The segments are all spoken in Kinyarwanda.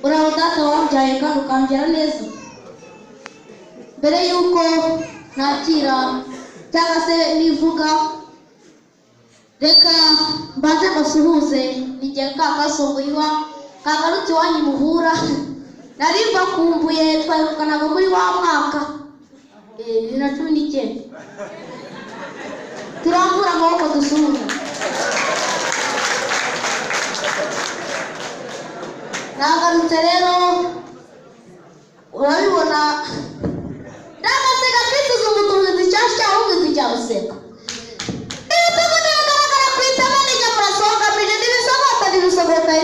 Uraho data wabyaye kandi ukambyara neza. Mbere yuko nakira cyangwa se nivuga, reka mbanze basuhuze nijye Akasongoyihwa kagarutse iwanyu muhura. Nari mbakumbuye, twahirukanaga muri wa mwaka 2019. Turambura amaboko dusuhuza. Nagarutse rero urabibona ndagasiga kwituza umutunzi zicyashya ahubwo zicyabuseka.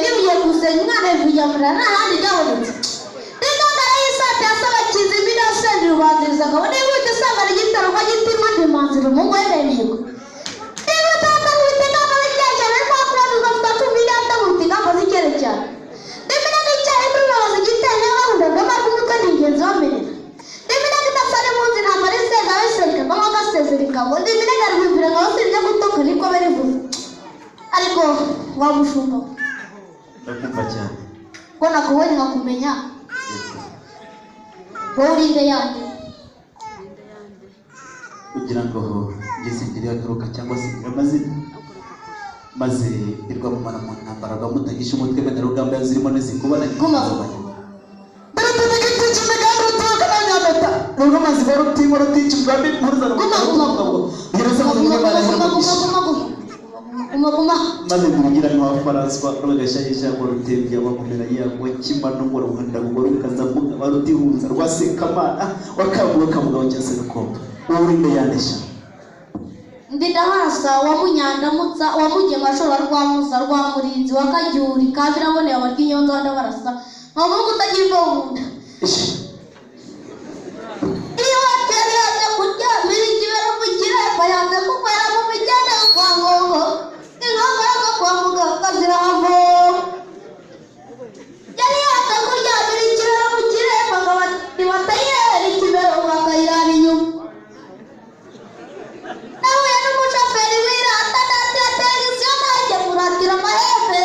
Nibiye gusenya umwana bivuye muri n'ahandi byabonetse. Reka ndayisate asaba kizi mina sendi rubanziriza ngo niba utasanga igitaro kwa gitima ndimanzira umungu yerenyego. Niba tata witega kandi cyane kwa kwadu gafta 10 miliyoni ndabutika ngo zikerekera. Nimena n'icyayi muri babaza igitanya gahunda ngama kumutwe n'ingenzi wamenye. Nimena kitasare munzi nta marise gaweserika ngo gasezerika ngo nimena garwibira ngo sinje gutoka niko berivuze. Ariko wamushumba ndakumva cyane ko nakubonye nkakumenya. Urinde yanjye kugira ngo ngeze imbere y'agaruka cyangwa se amazina maze irwa mu mana mu ntambara bamutagisha umutwe bene rugamba yazirimo n'izikubana kumazubanya rumaze barutima rutici bwambi mpuruza maze kugira ngo abafaransa bagashayisha ngo rutembye abakomera yago kimano ngo ruhanda ngo rukazamuka barutihuza rwasekamana wakavuga kamugaho cyase rukombe urinde yanesha ndidahasa wa munyandamutsa wa mugemashora rwamuza rwa murinzi wa kajyuri kabira bone abaryinyonzo ndabarasa nkavuga utagiva umunda iyo wateri yaje kurya mirigibera kugira bayanze kuko yaramubijyana kwa ngongo ingangara kwa muganga zirahavo yari yaje kurya mirigibera kugira bagabati batayeri kibero bakayirana inyuma. Nawe n'umushoferi wirata ndategereza najye muratira amahembe.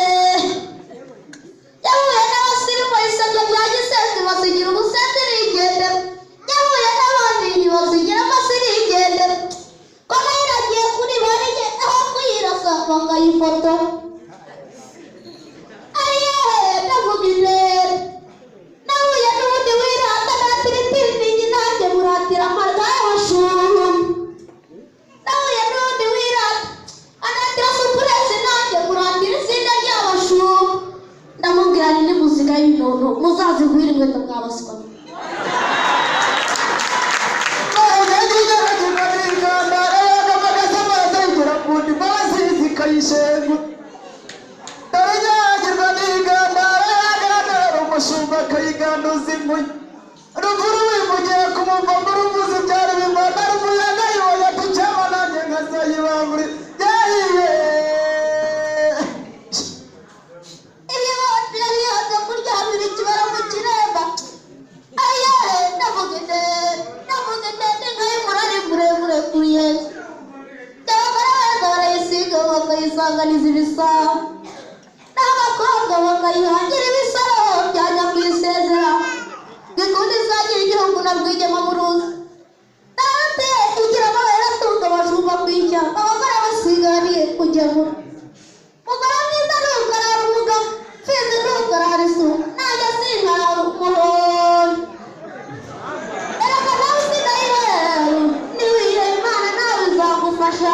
Yahuye n'abasirimu isabye bya gisezi basigira ubusezi rigendera. Yahuye n'abandi basigira amasiri rigendera. Bakayiragiye kuri barige aho kuyirasa bakayifoto. Ayeee ndavuga intera. Nahuye n'ubundi wirata natiritiri nanjye muratira amarwa y'abashumba. Nahuye n'undi wirata anatira supuresi nanjye muratira itsinda ry'abashumba. Ndamubwira ni muzika y'ibinono muzazigwira inkweto mwabaswa. Isanganiza ibisabo n'abakobwa bakayihangira ibisabo byajya kwisezera gikundi izagira igihugu na rwigema mu ruzi nate igira amabere atunga abashumba kw'icya abagore basiganiye kugemura mugore mwiza ntukarara umugabo mfizi ntukarara isuka najya sinkarara umuhondo ereka nawe usigaye rero niwihera Imana nawe izagufasha.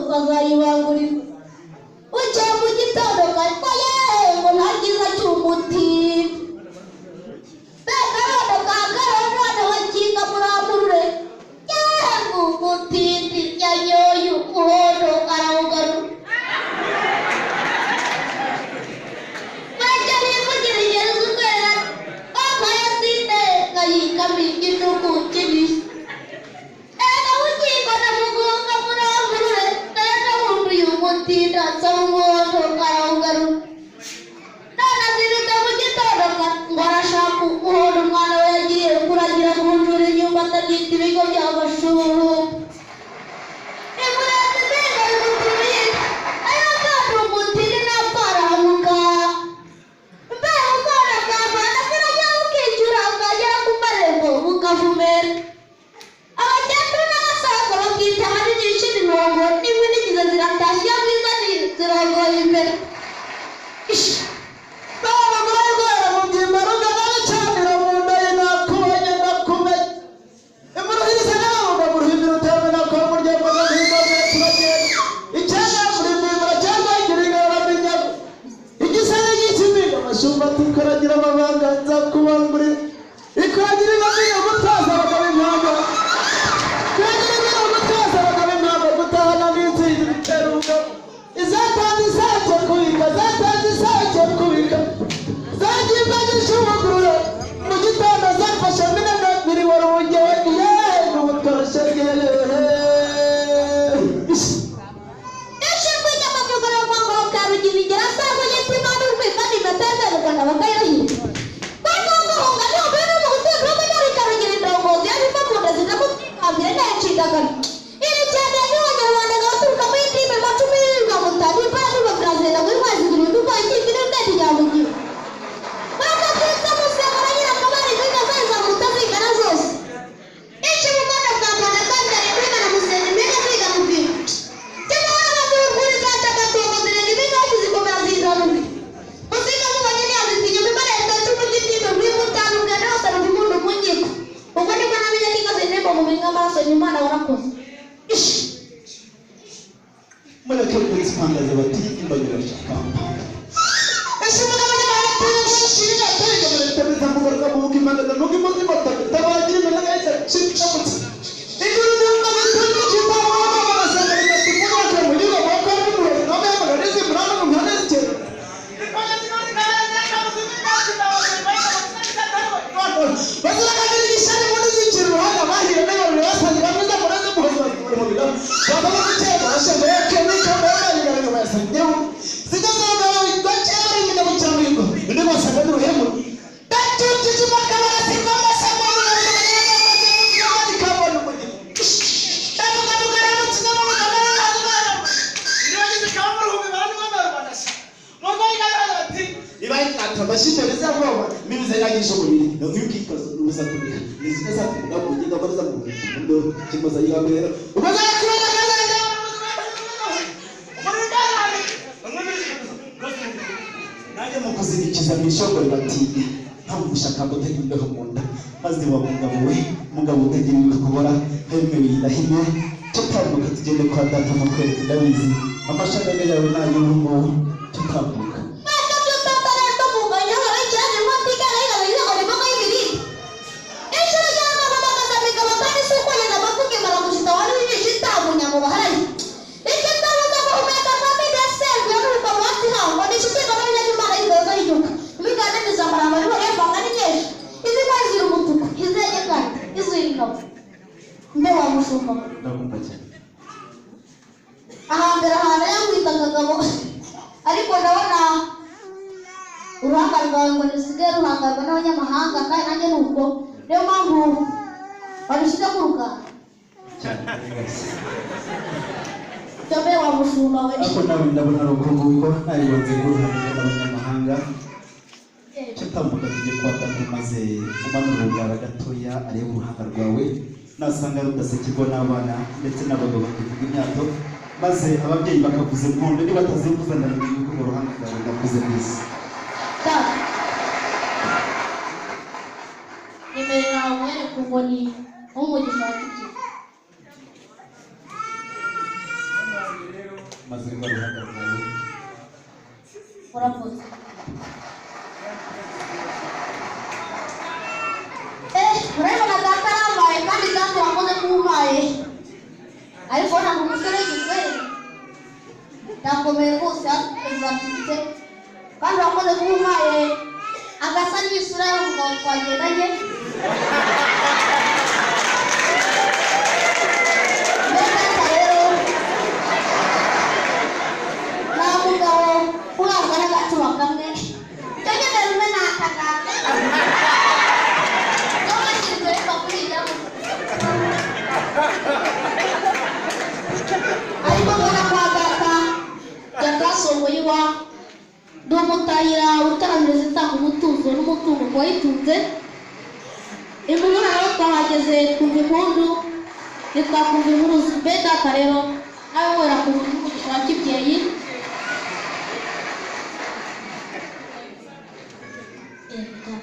Bazayibangurira uciye mu gitondo kayiko yewe ntagiza cy'umuti bekarado kakara umwana wakinga muramurure yewe umutindi yanyoye umuhondo arawugarura. Bajya bivugira ingero z'ukwera bambaye sinde nkayikamiye igihugu kibisi. Ega ukingo na mugunga muramurure neza wumbuye umutindi ansaba umuhondo arawugarura. None azirutse mu gitondo ngo arashaka umuhondo umwana we yagiye kuragira guhunjura inyuma atagita ibigo by'amashuri. Imurezi mbega bimutumiye ayo kandi umutindi n'apfaramuka. Mbega ukora bwavana kirajya ukicyura ukagera ku marembo ukavumera. Abakecuru n'abasaza bakita barigisha imirongo n'imwe n'igize ziratashye iyo bwiza zirongoye imbere. Tukaragira amabanga nzakubangure ikagira imana gutaza abagabo impamba ikagira imana gutaza abagabo impamba gutahana n'insinzi biteruka izatanze isake kubika zatanze isake kubika zagiye imbagisha umugurura mu gitondo zafashe minana biri wari ubugeye yeee n'ubutoroshye bakayirahira kwangongahonga niho bene mu guteka n'amari karugira indongozi y'abipapuro zidakubwira ntayacikagana iri cyane y'abanyarwanda baturuka muri ndimi macumi y'ibirwa mutari imbaraga bakarazenda kuri mazi ziri kuko ikindi n'ubwenge rya bugira bakatwitsa musengura nyirakabari kwiga zaza mutazigana zose iki mu Rwanda bwa Rwanda kandi ari kwiga na musenga imbiga ziga mu bwira cyangwa abagabo kuri za tagatongo zirenga imbiga zikomera zindana Musika mubanyeni azitinya mimara itatu mugitino rw'imutanu bwana hose rubimundu munyiko ubwo nibwo namenye kikaze nembo mu binga amaraso y'Imana warakoze mureke kuzipangaza bati imbagiro cyakamba ese mugabane barapfushirira tega muretemeza mugaruka mu bw'imangaza nuko imozi bataka tabagira imana gaita chikabutse iguru n'umwe bitunze kitabo abasanga bati mubaka mu gihe bakora mu nome y'amagarezi murana mu ntaneze bazirakagira igishari muri zikira uruhanga bahira n'abantu basanze bameze muraze muhozwa mu biro baba bagutera ashaje yakene kamera y'ibintu basanzeho zigazoga bakera imina mu cyangwa ndi basanga n'uruhemu tatutije makaba sikoma sama y'abandi kabone mu gihe tabuka tukaramo tsama mu kamera azana iragize kamera hu bibandi bamarwanasa murwayi n'abati ibaye atabashije bizavoma mibize yagisho muri no nk'ikikazo n'ubusa kubira nizikaza kuvuga mu gihe gabaza mu ndo kimaza yabera ubaza kurana kazanga nanjye mu kuzirikiza mishogo batiye nta gushaka gutega imbeho mu nda maze wa mugabo utagira kubora hemwe bidahimye tutamuka tugende kwa data mu kwereka ndabizi amashagaga yawe nayo n'ubu tutamuka ahambere ahantu yamwitaga Ngabo ariko ndabona uruhanga rwawe ngo nisigaye ruhangarwa n'abanyamahanga kandi nanjye ni uko niyo mpamvu barushyize ku ruganda Jabe wa mushumba we ako nawe ndabona rukungu wiko naribanze guruhanga n'abanyamahanga cyatambuka tujye kwa data maze umanura urugara gatoya areba uruhanga rwawe nasanga rudasekirwa n'abana ndetse n'abagabo bakivuga imyato maze ababyeyi bakavuza impundu niba batazivuza ndamenye yuko mu ruhanga rwawe ndavuze neza imbere nawe mwereka uboni nk'umugisha wa kiki maze rwa ruhanga rwawe urakoze urabona data arambaye kandi data wakoze kuwubaye ariko ntabwo umusore w'igikwerere yakomeye rwose yazatutse kandi wakoze kuba umpaye agasa n'isura y'umugabo twagendanye mbega rero nta mugabo urangwa n'agacuba kamwe cyo nyine rumwe ni akaganga no bashyizwe reka kurijyamo ariko mbona kwa data Akasongoyihwa ndi umutahira utaramiriza itanga umutuzo n'umutungo ku wayitunze imvura rero twahageze twumva impundu ntitwakumva impuruza mbe data rero nawe wera ku mugisha wa kibyeyi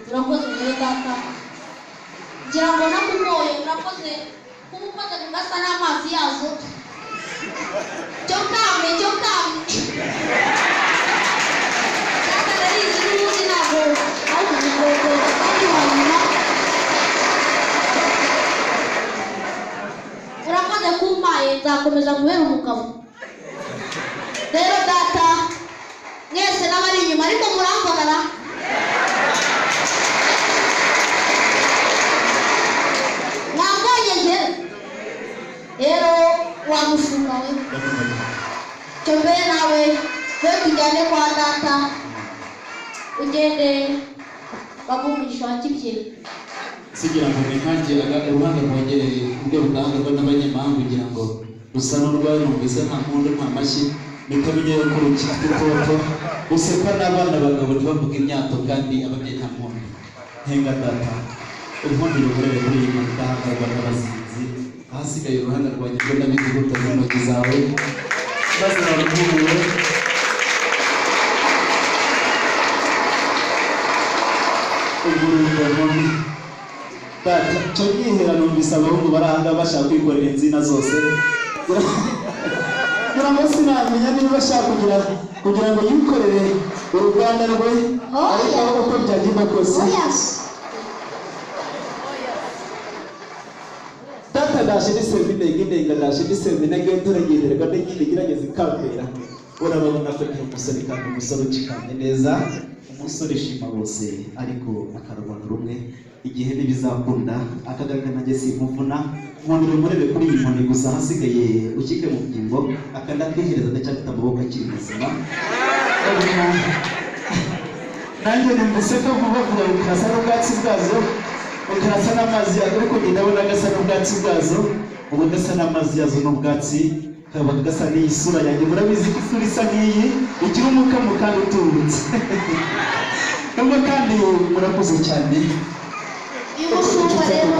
urakoze rero data ngira ngo nakumoye urakoze kuba ukoze mugasa n'amazi yazo cyo kamwe data narizi n'ubundi ntabwo ari ukugogora kandi wanyuma urakoze kumpaye nzakomeza guhera umugabo rero data mwese n'abari inyuma ariko murambabarira mwambonye njye rero wamufunga we cyo mbere nawe we tujyane kwa data ugende bagumugisha wa kibyeyi sigira ngo nikangiraga uruhande rwongereye ubwo rutangaga n'abanyamahanga kugira ngo rusa n'urwaye numvise nta mpundu nta mashyi nikamenye ko rukifite itoto usekwa n'abana bagabo ntibavuga imyato kandi ababyeyi nta mpundu henga data uruhande rukorere muri iyi muntu udahangarwa n'abazinzi ahasigaye uruhande rwanjye rwo ndabizi guteza intoki zawe maze narukuruwe uburundi data cyo nyihera numvise abahungu barahanga bashaka kwikorera inzina zose kugira sinamenya niba bashaka kugira ngo yikorere uruganda rwe ariko uko byagenda kose data ndaje n'isemi ndenga ndaje n'isemi ngenderwa n'igindi gerageza ikambera urababona ko ni umusore kandi umusore ucikamye neza umusore shima bose ariko akarubona rumwe igihe ntibizakunda akagaga nanjye simuvuna nkundira umurebe kuri iyi nkoni gusa hasigaye ukike mu byimbo akanda kwihereza ndacyafite amaboko akiri muzima nanjye numvise ko vuba vuba bukasa n'ubwatsi bwazo ukarasa n'amazi yazo ariko ndabona gasa n'ubwatsi bwazo ubu gasa n'amazi yazo n'ubwatsi kaba gasa n'iyi sura yanjye murabizi ko isura isa nk'iyi igira umukamo kandi utubutse nubwo kandi murakoze cyane uyu mushumba rero